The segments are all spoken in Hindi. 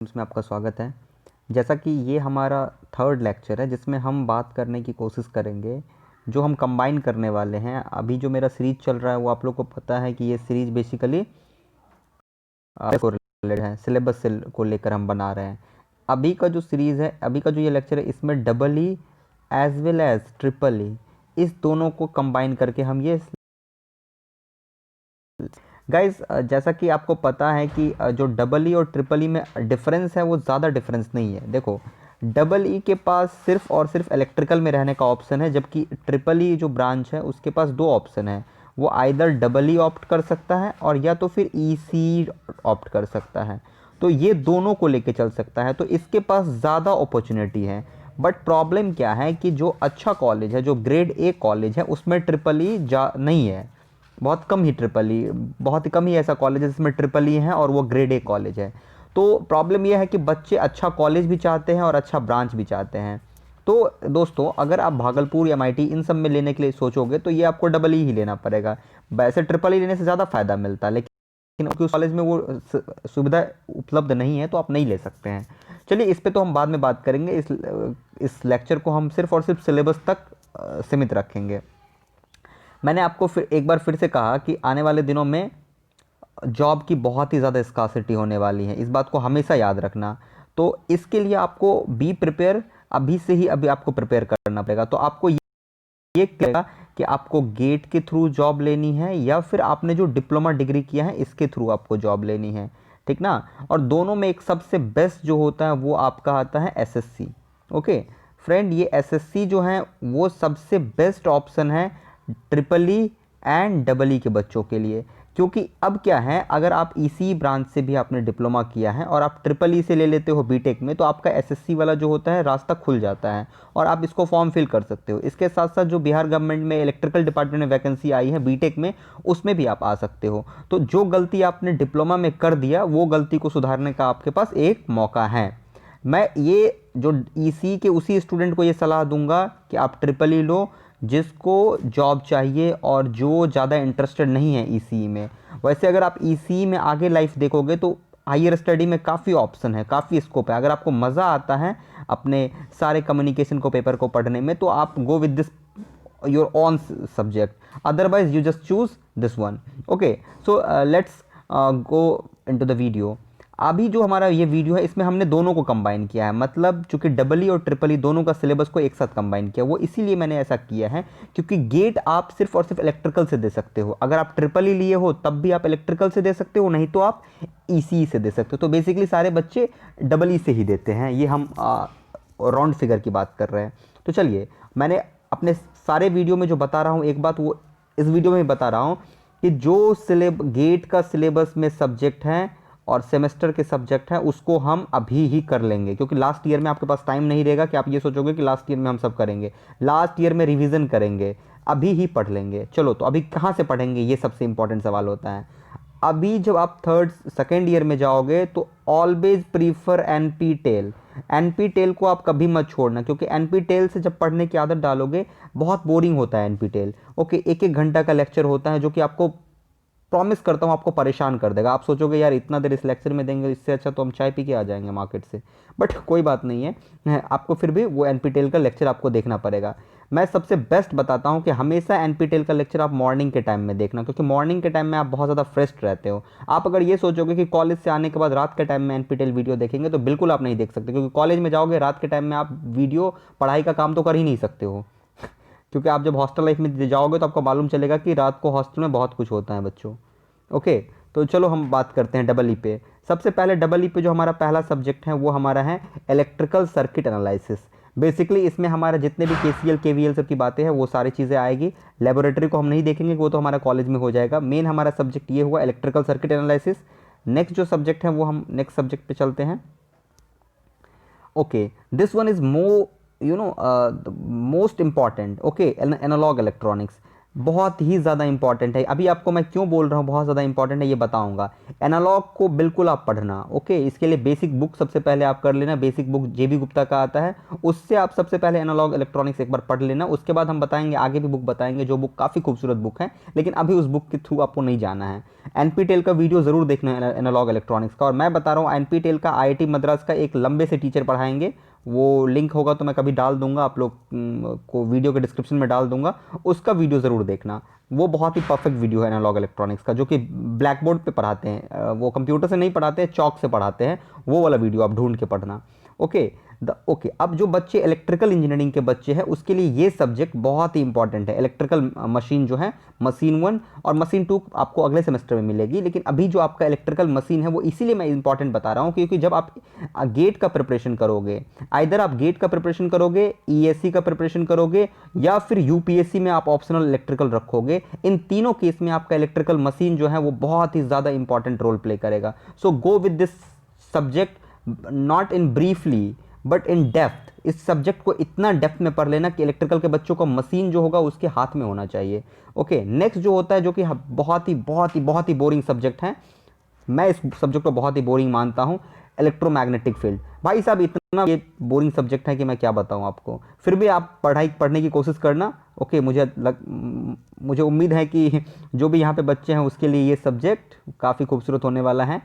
में आपका स्वागत है। जैसा कि ये हमारा थर्ड लेक्चर है जिसमें हम बात करने की कोशिश करेंगे, जो हम कंबाइन करने वाले हैं। अभी जो मेरा सीरीज चल रहा है वो आप लोग को पता है कि ये सीरीज बेसिकली को रिलेटेड है, सिलेबस से को लेकर हम बना रहे हैं। अभी का जो सीरीज़ है, अभी का जो ये लेक्चर है, इसमें double E as well as triple E, इस दोनों को कंबाइन करके हम ये गाइस, जैसा कि आपको पता है कि जो डबल ई और ट्रिपल ई में डिफरेंस है वो ज़्यादा डिफरेंस नहीं है। देखो, डबल ई के पास सिर्फ और सिर्फ इलेक्ट्रिकल में रहने का ऑप्शन है, जबकि ट्रिपल ई जो ब्रांच है उसके पास दो ऑप्शन है। वो आइदर डबल ई ऑप्ट कर सकता है और या तो फिर ई सी ऑप्ट कर सकता है। तो ये दोनों को लेके चल सकता है, तो इसके पास ज़्यादा अपॉर्चुनिटी है। बट प्रॉब्लम क्या है कि जो अच्छा कॉलेज है, जो ग्रेड ए कॉलेज है, उसमें ट्रिपल ई जा नहीं है। बहुत कम ही ट्रिपल ई, बहुत ही कम ही ऐसा कॉलेज है जिसमें ट्रिपल ई है और वो ग्रेड ए कॉलेज है। तो प्रॉब्लम यह है कि बच्चे अच्छा कॉलेज भी चाहते हैं और अच्छा ब्रांच भी चाहते हैं। तो दोस्तों, अगर आप भागलपुर या एमआईटी इन सब में लेने के लिए सोचोगे तो ये आपको डबल ई ही लेना पड़ेगा। वैसे ट्रिपल ई लेने से ज़्यादा फ़ायदा मिलता है, लेकिन उस कॉलेज में वो सुविधा उपलब्ध नहीं है, तो आप नहीं ले सकते हैं। चलिए, इस पर तो हम बाद में बात करेंगे। इस लेक्चर को हम सिर्फ और सिर्फ सिलेबस तक सीमित रखेंगे। मैंने आपको फिर एक बार फिर से कहा कि आने वाले दिनों में जॉब की बहुत ही ज़्यादा स्कार्सिटी होने वाली है, इस बात को हमेशा याद रखना। तो इसके लिए आपको बी प्रिपेयर, अभी से ही अभी आपको प्रिपेयर करना पड़ेगा। तो आपको ये कहेगा कि आपको गेट के थ्रू जॉब लेनी है या फिर आपने जो डिप्लोमा डिग्री किया है इसके थ्रू आपको जॉब लेनी है, ठीक ना। और दोनों में एक सबसे बेस्ट जो होता है वो आपका आता है एसएससी। ओके फ्रेंड, ये एसएससी जो है वो सबसे बेस्ट ऑप्शन है triple E and double E के बच्चों के लिए। क्योंकि अब क्या है, अगर आप इसी ब्रांच से भी आपने डिप्लोमा किया है और आप ट्रिपल ई से ले लेते हो बीटेक में, तो आपका एसएससी वाला जो होता है रास्ता खुल जाता है और आप इसको फॉर्म फिल कर सकते हो। इसके साथ साथ जो बिहार गवर्नमेंट में इलेक्ट्रिकल डिपार्टमेंट में वैकेंसी आई है बीटेक में, उसमें भी आप आ सकते हो। तो जो गलती आपने डिप्लोमा में कर दिया, वो गलती को सुधारने का आपके पास एक मौका है। मैं ये जो ईसी के उसी स्टूडेंट को ये सलाह दूंगा कि आप ट्रिपल ई लो जिसको जॉब चाहिए और जो ज़्यादा इंटरेस्टेड नहीं है ईसी में। वैसे अगर आप ईसी में आगे लाइफ देखोगे तो हायर स्टडी में काफ़ी ऑप्शन है, काफ़ी स्कोप है। अगर आपको मज़ा आता है अपने सारे कम्युनिकेशन को पेपर को पढ़ने में, तो आप गो with this your own subject, otherwise you just choose this one. Okay, so let's go into the video. अभी जो हमारा ये वीडियो है इसमें हमने दोनों को कंबाइन किया है, मतलब चूंकि डबल ई और ट्रिपल ई दोनों का सिलेबस को एक साथ कंबाइन किया, वो इसीलिए मैंने ऐसा किया है क्योंकि गेट आप सिर्फ और सिर्फ इलेक्ट्रिकल से दे सकते हो। अगर आप ट्रिपल ई लिए हो तब भी आप इलेक्ट्रिकल से दे सकते हो, नहीं तो आप ईसी से दे सकते हो। तो बेसिकली सारे बच्चे डबल ई से ही देते हैं, ये हम राउंड फिगर की बात कर रहे हैं। तो चलिए, मैंने अपने सारे वीडियो में जो बता रहा हूँ एक बात वो इस वीडियो में बता रहा हूँ कि जो गेट का सिलेबस में सब्जेक्ट हैं और सेमेस्टर के सब्जेक्ट हैं उसको हम अभी ही कर लेंगे, क्योंकि लास्ट ईयर में आपके पास टाइम नहीं रहेगा कि आप ये सोचोगे कि लास्ट ईयर में हम सब करेंगे। लास्ट ईयर में रिवीजन करेंगे, अभी ही पढ़ लेंगे। चलो, तो अभी कहाँ से पढ़ेंगे, ये सबसे इंपॉर्टेंट सवाल होता है। अभी जब आप सेकेंड ईयर में जाओगे तो always prefer NPTEL. NPTEL को आप कभी मत छोड़ना, क्योंकि एनपी टेल से जब पढ़ने की आदत डालोगे बहुत बोरिंग होता है एनपी टेल। ओके, एक एक घंटा का लेक्चर होता है जो कि आपको प्रॉमिस करता हूँ आपको परेशान कर देगा। आप सोचोगे यार इतना देर इस लेक्चर में देंगे, इससे अच्छा तो हम चाय पी के आ जाएंगे मार्केट से। बट कोई बात नहीं है, आपको फिर भी वो एनपीटेल का लेक्चर आपको देखना पड़ेगा। मैं सबसे बेस्ट बताता हूँ कि हमेशा एनपीटेल का लेक्चर आप मॉर्निंग के टाइम में देखना, क्योंकि मॉर्निंग के टाइम में आप बहुत ज़्यादा फ्रेश रहते हो। आप अगर ये सोचोगे कि कॉलेज से आने के बाद रात के टाइम में एनपीटेल वीडियो देखेंगे तो बिल्कुल आप नहीं देख सकते, क्योंकि कॉलेज में जाओगे रात के टाइम में आप वीडियो पढ़ाई का काम तो कर ही नहीं सकते हो। क्योंकि आप जब हॉस्टल लाइफ में जाओगे तो आपको मालूम चलेगा कि रात को हॉस्टल में बहुत कुछ होता है बच्चों। ओके, तो चलो हम बात करते हैं डबल ई पे। सबसे पहले डबल ई पे जो हमारा पहला सब्जेक्ट है वो हमारा है इलेक्ट्रिकल सर्किट एनालिसिस। बेसिकली इसमें हमारा जितने भी केसीएल केवीएल सब की बातें हैं वो सारी चीज़ें आएगी। लेबोरेटरी को हम नहीं देखेंगे, वो तो हमारा कॉलेज में हो जाएगा। मेन हमारा सब्जेक्ट ये हुआ इलेक्ट्रिकल सर्किट एनालिसिस। नेक्स्ट जो सब्जेक्ट है वो हम नेक्स्ट सब्जेक्ट पे चलते हैं। Okay, this one is most important. Okay, analog electronics बहुत ही ज़्यादा इंपॉर्टेंट है। अभी आपको मैं क्यों बोल रहा हूँ बहुत ज़्यादा इंपॉर्टेंट है ये बताऊंगा। एनालॉग को बिल्कुल आप पढ़ना। ओके, इसके लिए बेसिक बुक सबसे पहले आप कर लेना। बेसिक बुक जेबी गुप्ता का आता है, उससे आप सबसे पहले एनालॉग इलेक्ट्रॉनिक्स एक बार पढ़ लेना। उसके बाद हम बताएंगे, आगे भी बुक बताएंगे जो बुक काफ़ी खूबसूरत बुक है, लेकिन अभी उस बुक के थ्रू आपको नहीं जाना है। एनपीटेल का वीडियो ज़रूर देखना है एनालॉग इलेक्ट्रॉनिक्स का। और मैं बता रहा हूँ एनपीटेल का आईआईटी मद्रास का एक लंबे से टीचर पढ़ाएंगे, वो लिंक होगा तो मैं कभी डाल दूंगा, आप लोग को वीडियो के डिस्क्रिप्शन में डाल दूंगा, उसका वीडियो ज़रूर देखना। वो बहुत ही परफेक्ट वीडियो है एनालॉग इलेक्ट्रॉनिक्स का, जो कि ब्लैक बोर्ड पे पढ़ाते हैं, वो कंप्यूटर से नहीं पढ़ाते हैं, चौक से पढ़ाते हैं। वो वाला वीडियो आप ढूंढ के पढ़ना। ओके ओके, अब जो बच्चे इलेक्ट्रिकल इंजीनियरिंग के बच्चे हैं उसके लिए ये सब्जेक्ट बहुत ही इंपॉर्टेंट है। इलेक्ट्रिकल मशीन जो है, मशीन 1 और मशीन 2 आपको अगले सेमेस्टर में मिलेगी, लेकिन अभी जो आपका इलेक्ट्रिकल मशीन है वो इसीलिए मैं इंपॉर्टेंट बता रहा हूँ क्योंकि जब आप गेट का प्रिपरेशन करोगे, आइदर आप गेट का प्रिपरेशन करोगे, ईएससी का प्रिपरेशन करोगे, या फिर यूपीएससी में आप ऑप्शनल इलेक्ट्रिकल रखोगे, इन तीनों केस में आपका इलेक्ट्रिकल मशीन जो है वो बहुत ही ज़्यादा इंपॉर्टेंट रोल प्ले करेगा। So go with this subject, not in briefly but in depth. इस सब्जेक्ट को इतना डेप्थ में पढ़ लेना कि इलेक्ट्रिकल के बच्चों को मशीन जो होगा उसके हाथ में होना चाहिए। ओके, नेक्स्ट जो होता है, जो कि बहुत ही बोरिंग सब्जेक्ट है, मैं इस सब्जेक्ट को बहुत ही बोरिंग मानता हूँ, इलेक्ट्रोमैग्नेटिक फील्ड। भाई साहब इतना ये बोरिंग सब्जेक्ट है कि मैं क्या बताऊँ आपको, फिर भी आप पढ़ने की कोशिश करना। ओके, मुझे उम्मीद है कि जो भी यहाँ पे बच्चे हैं उसके लिए ये सब्जेक्ट काफ़ी खूबसूरत होने वाला है,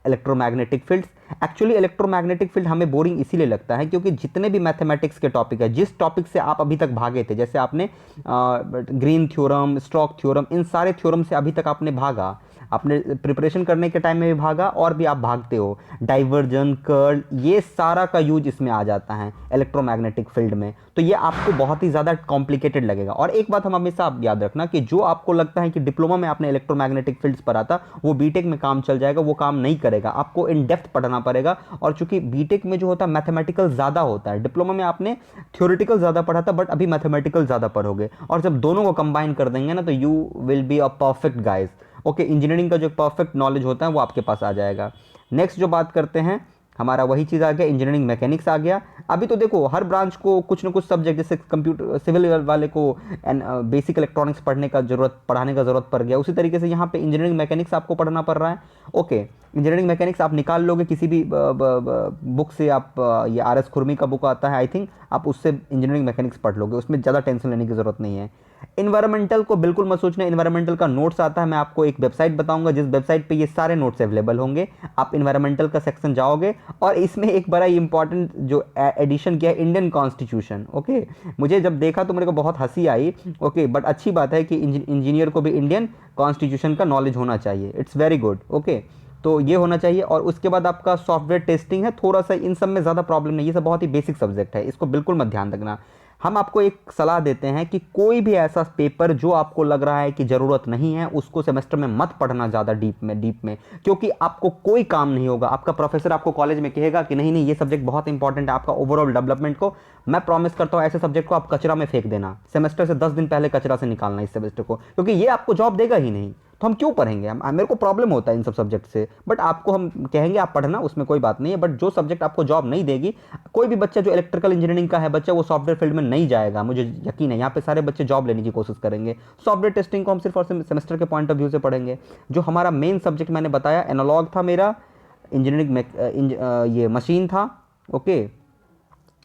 electromagnetic fields. Actually electromagnetic field हमें बोरिंग इसीलिए लगता है क्योंकि जितने भी मैथमेटिक्स के टॉपिक है, जिस टॉपिक से आप अभी तक भागे थे, जैसे आपने ग्रीन थ्योरम, स्टोक्स थ्योरम, इन सारे थ्योरम से अभी तक आपने भागा, आपने प्रिपरेशन करने के टाइम में भी भागा और भी आप भागते हो, डाइवर्जन, कर्ल, ये सारा का यूज इसमें आ जाता है इलेक्ट्रोमैग्नेटिक फील्ड में। तो ये आपको बहुत ही ज़्यादा कॉम्प्लिकेटेड लगेगा। और एक बात हम हमेशा आप याद रखना कि जो आपको लगता है कि डिप्लोमा में आपने इलेक्ट्रोमैग्नेटिक फील्ड्स पढ़ा था वो बीटेक में काम चल जाएगा, वो काम नहीं करेगा, आपको इन डेप्थ पढ़ना पड़ेगा। और चूंकि बीटेक में जो होता है मैथमेटिकल ज़्यादा होता है, डिप्लोमा में आपने थ्योरेटिकल ज़्यादा पढ़ा था, बट अभी मैथमेटिकल ज़्यादा पढ़ोगे, और जब दोनों को कंबाइन कर देंगे ना तो you will be a perfect guys. Okay, engineering का जो परफेक्ट नॉलेज होता है वो आपके पास आ जाएगा। नेक्स्ट जो बात करते हैं, हमारा वही चीज़ आ गया, इंजीनियरिंग मैकेनिक्स आ गया। अभी तो देखो हर ब्रांच को कुछ ना कुछ सब्जेक्ट, जैसे कंप्यूटर सिविल वाले को बेसिक इलेक्ट्रॉनिक्स पढ़ने का ज़रूरत पड़ गया, उसी तरीके से यहाँ पे इंजीनियरिंग मैकेनिक्स आपको पढ़ना पड़ रहा है। ओके, इंजीनियरिंग मैकेनिक्स आप निकाल लोगे किसी भी बुक से, आप ये RS खुरमी का बुक आता है आई थिंक, आप उससे इंजीनियरिंग मैकेनिक्स पढ़ लोगे, उसमें ज़्यादा टेंशन लेने की ज़रूरत नहीं है। इन्वायरमेंटल को बिल्कुल मत सोचना, इन्वायरमेंटल का नोट्स आता है, मैं आपको एक वेबसाइट बताऊंगा जिस वेबसाइट पे ये सारे नोट्स अवेलेबल होंगे। आप इन्वायरमेंटल का सेक्शन जाओगे और इसमें एक बड़ा इंपॉर्टेंट जो एडिशन किया है, इंडियन कॉन्स्टिट्यूशन। ओके, मुझे जब देखा तो मेरे को बहुत हंसी आई। ओके, बट अच्छी बात है कि इंजीनियर को भी इंडियन कॉन्स्टिट्यूशन का नॉलेज होना चाहिए, इट्स वेरी गुड। ओके, तो ये होना चाहिए। और उसके बाद आपका सॉफ्टवेयर टेस्टिंग है, थोड़ा सा इन सब में ज़्यादा प्रॉब्लम नहीं, ये सब बहुत ही बेसिक सब्जेक्ट है, इसको बिल्कुल मत ध्यान रखना। हम आपको एक सलाह देते हैं कि कोई भी ऐसा पेपर जो आपको लग रहा है कि ज़रूरत नहीं है, उसको सेमेस्टर में मत पढ़ना ज़्यादा डीप में, क्योंकि आपको कोई काम नहीं होगा। आपका प्रोफेसर आपको कॉलेज में कहेगा कि नहीं ये सब्जेक्ट बहुत इंपॉर्टेंट है आपका ओवरऑल डेवलपमेंट को, मैं प्रॉमिस करता हूँ ऐसे सब्जेक्ट को आप कचरा में फेंक देना, सेमेस्टर से 10 दिन पहले कचरा से निकालना इस सेमेस्टर को, क्योंकि ये आपको जॉब देगा ही नहीं। तो हम क्यों पढ़ेंगे, मेरे को प्रॉब्लम होता है इन सब सब्जेक्ट से, बट आपको हम कहेंगे आप पढ़ना, उसमें कोई बात नहीं है। बट जो सब्जेक्ट आपको जॉब नहीं देगी, कोई भी बच्चा जो इलेक्ट्रिकल इंजीनियरिंग का है बच्चा, वो सॉफ्टवेयर फील्ड में नहीं जाएगा, मुझे यकीन है। यहाँ पे सारे बच्चे जॉब लेने की कोशिश करेंगे। सॉफ्टवेयर टेस्टिंग को हम सिर्फ और सिर्फ सेमेस्टर के पॉइंट ऑफ व्यू से पढ़ेंगे। जो हमारा मेन सब्जेक्ट मैंने बताया एनालॉग था मेरा, इंजीनियरिंग ये मशीन था। ओके,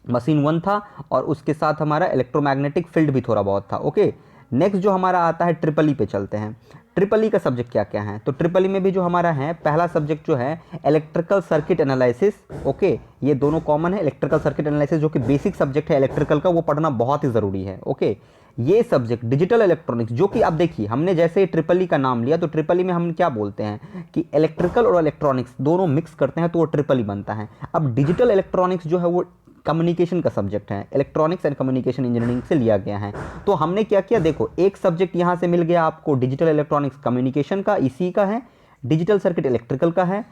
मशीन 1 था, और उसके साथ हमारा इलेक्ट्रोमैग्नेटिक फील्ड भी थोड़ा बहुत था। ओके, नेक्स्ट जो हमारा आता है ट्रिपल ई पे चलते हैं। ट्रिपल ई का सब्जेक्ट क्या क्या है, तो ट्रिपल ई में भी जो हमारा है पहला सब्जेक्ट जो है इलेक्ट्रिकल सर्किट एनालिसिस। ओके, ये दोनों कॉमन है, इलेक्ट्रिकल सर्किट एनालिसिस जो कि बेसिक सब्जेक्ट है इलेक्ट्रिकल का, वो पढ़ना बहुत ही ज़रूरी है। ओके, ये सब्जेक्ट डिजिटल इलेक्ट्रॉनिक्स, जो कि आप देखिए हमने जैसे ट्रिपल ई का नाम लिया तो ट्रिपल ई में हम क्या बोलते हैं कि इलेक्ट्रिकल और इलेक्ट्रॉनिक्स दोनों मिक्स करते हैं तो वो ट्रिपल ई बनता है। अब डिजिटल इलेक्ट्रॉनिक्स जो है वो कम्युनिकेशन का सब्जेक्ट है, इलेक्ट्रॉनिक्स एंड कम्युनिकेशन इंजीनियरिंग से लिया गया है। तो हमने क्या किया, देखो एक सब्जेक्ट यहाँ से मिल गया आपको डिजिटल इलेक्ट्रॉनिक्स कम्युनिकेशन का, इसी का है, डिजिटल सर्किट इलेक्ट्रिकल का है,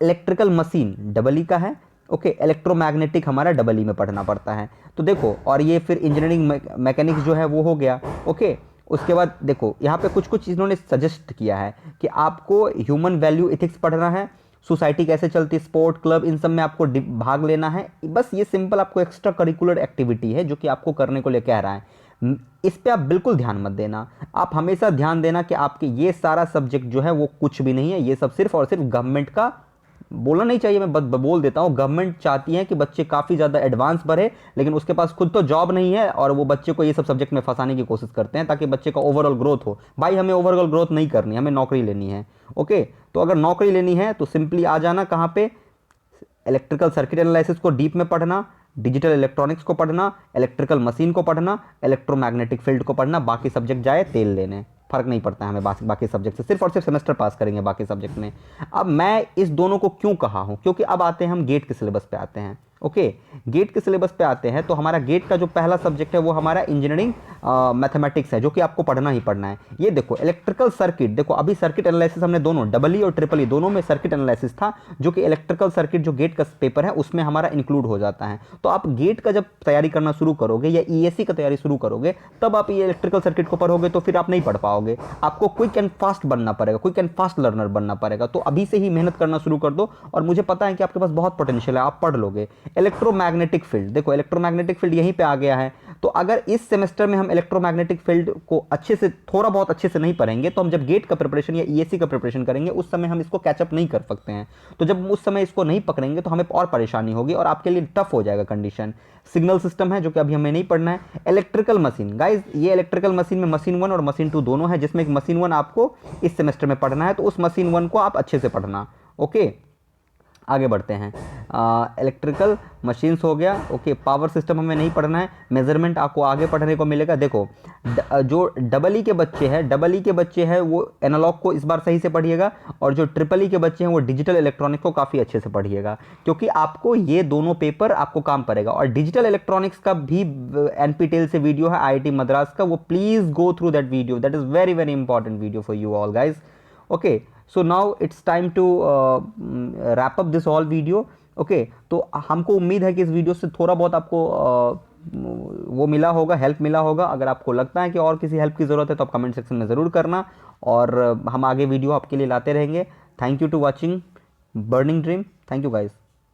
इलेक्ट्रिकल मशीन डबल ई का है। ओके, इलेक्ट्रोमैग्नेटिक हमारा डबल ई में पढ़ना पड़ता है। तो देखो, और ये फिर इंजीनियरिंग मैकेनिक्स जो है वो हो गया। ओके, उसके बाद देखो यहाँ पे कुछ कुछ इन्होंने सजेस्ट किया है कि आपको ह्यूमन वैल्यू एथिक्स पढ़ना है, सोसाइटी कैसे चलती है, स्पोर्ट क्लब, इन सब में आपको भाग लेना है। बस ये सिंपल आपको एक्स्ट्रा करिकुलर एक्टिविटी है जो कि आपको करने को लिए कह रहा है। इस पे आप बिल्कुल ध्यान मत देना, आप हमेशा ध्यान देना कि आपके ये सारा सब्जेक्ट जो है वो कुछ भी नहीं है, ये सब सिर्फ और सिर्फ गवर्नमेंट का बोलना नहीं चाहिए, मैं बोल देता हूँ, गवर्नमेंट चाहती है कि बच्चे काफ़ी ज़्यादा एडवांस बढ़े, लेकिन उसके पास खुद तो जॉब नहीं है और वो बच्चे को ये सब सब्जेक्ट में फंसाने की कोशिश करते हैं ताकि बच्चे का ओवरऑल ग्रोथ हो। भाई हमें ओवरऑल ग्रोथ नहीं करनी, हमें नौकरी लेनी है। ओके, तो अगर नौकरी लेनी है तो सिंपली आ जाना कहाँ पे, इलेक्ट्रिकल सर्किट एनालिसिस को डीप में पढ़ना, डिजिटल इलेक्ट्रॉनिक्स को पढ़ना, इलेक्ट्रिकल मशीन को पढ़ना, इलेक्ट्रोमैग्नेटिक फील्ड को पढ़ना, बाकी सब्जेक्ट जाए तेल लेने, फर्क नहीं पड़ता है हमें बाकी सब्जेक्ट से, सिर्फ और सिर्फ सेमेस्टर पास करेंगे बाकी सब्जेक्ट में। अब मैं इस दोनों को क्यों कहा हूं, क्योंकि अब आते हैं हम गेट के सिलेबस पे आते हैं। ओके, गेट के सिलेबस पे आते हैं तो हमारा गेट का जो पहला सब्जेक्ट है वो हमारा इंजीनियरिंग मैथमेटिक्स है, जो कि आपको पढ़ना ही पढ़ना है। ये देखो इलेक्ट्रिकल सर्किट, देखो अभी सर्किट एनालिसिस हमने दोनों डबल ई और ट्रिपल ई दोनों में सर्किट एनालिसिस था, जो कि इलेक्ट्रिकल सर्किट जो गेट का पेपर है उसमें हमारा इंक्लूड हो जाता है। तो आप गेट का जब तैयारी करना शुरू करोगे या ईएससी का तैयारी शुरू करोगे, तब आप ये इलेक्ट्रिकल सर्किट को पढ़ोगे तो फिर आप नहीं पढ़ पाओगे, आपको क्विक एंड फास्ट बनना पड़ेगा, क्विक एंड फास्ट लर्नर बनना पड़ेगा। तो अभी से ही मेहनत करना शुरू कर दो, और मुझे पता है कि आपके पास बहुत पोटेंशियल है, आप पढ़ लोगे। इलेक्ट्रोमैग्नेटिक फील्ड, देखो इलेक्ट्रोमैग्नेटिक फील्ड यहीं पे आ गया है। तो अगर इस सेमेस्टर में हम इलेक्ट्रोमैग्नेटिक फील्ड को अच्छे से, थोड़ा बहुत अच्छे से नहीं पढ़ेंगे, तो हम जब गेट का प्रिपरेशन या ईएससी का प्रिपरेशन करेंगे उस समय हम इसको कैचअप नहीं कर सकते हैं। तो जब उस समय इसको नहीं पकड़ेंगे तो हमें और परेशानी होगी और आपके लिए टफ हो जाएगा कंडीशन। सिग्नल सिस्टम है जो कि अभी हमें नहीं पढ़ना है। इलेक्ट्रिकल मशीन, गाइज ये इलेक्ट्रिकल मशीन में मशीन 1 और मशीन 2 दोनों है, जिसमें एक मशीन 1 आपको इस सेमेस्टर में पढ़ना है, तो उस मशीन 1 को आप अच्छे से पढ़ना। ओके, आगे बढ़ते हैं। इलेक्ट्रिकल मशीन्स हो गया। ओके, पावर सिस्टम हमें नहीं पढ़ना है, मेजरमेंट आपको आगे पढ़ने को मिलेगा। देखो जो डबल ई के बच्चे हैं, डबल ई के बच्चे हैं वो एनालॉग को इस बार सही से पढ़िएगा, और जो ट्रिपल ई के बच्चे हैं वो डिजिटल इलेक्ट्रॉनिक्स को काफ़ी अच्छे से पढ़िएगा, क्योंकि आपको ये दोनों पेपर आपको काम पड़ेगा। और डिजिटल इलेक्ट्रॉनिक्स का भी एनपीटेल से वीडियो है आईआईटी मद्रास का, वो please go through that video, that is very very important video for you all guys. Okay, so now it's time to wrap up this all video. Okay, तो हमको उम्मीद है कि इस वीडियो से थोड़ा बहुत आपको वो मिला होगा, हेल्प मिला होगा। अगर आपको लगता है कि और किसी हेल्प की ज़रूरत है तो आप कमेंट सेक्शन में ज़रूर करना, और हम आगे वीडियो आपके लिए लाते रहेंगे। Thank you to watching burning dream. Thank you guys.